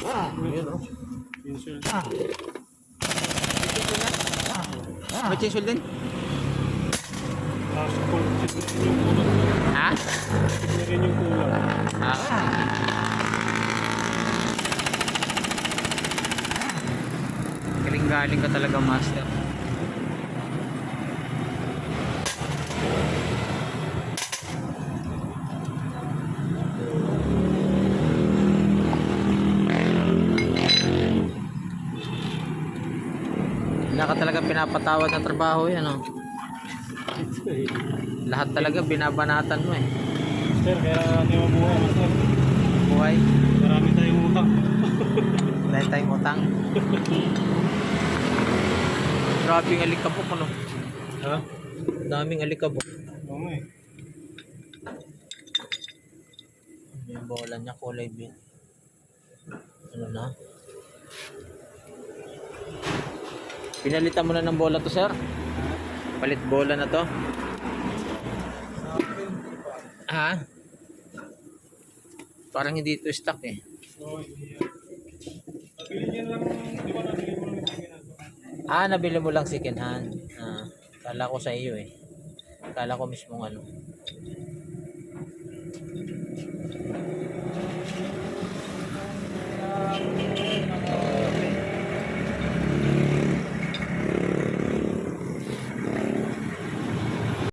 Ayan o. Tinsel. May chainsaw din? Tapos kung tignan yung kulang. Ha? Tignan rin yung kulang. Galing-galing ka talaga, master. Wala ka talaga pinapatawad na trabaho yan, oh. Lahat talaga binabanatan mo, eh. Master, kaya natin mabuhay, master. Buhay. Marami tayong utang. Dahil tayong utang. Grabing alikabok, ano? Ha? Daming alikabok. Oo nga eh. Yung bola niya kulay bin. Ano na? Pinalitan mo na ng bola to, sir? Palit bola na to? Ha? Parang hindi ito stock, eh. Oo, hindi yan. Nabili yan lang, di ba nabili mo lang yung ginagawa? Ah, nabili mo lang second hand. Kala ko sa iyo, eh. Kala ko mismo ano.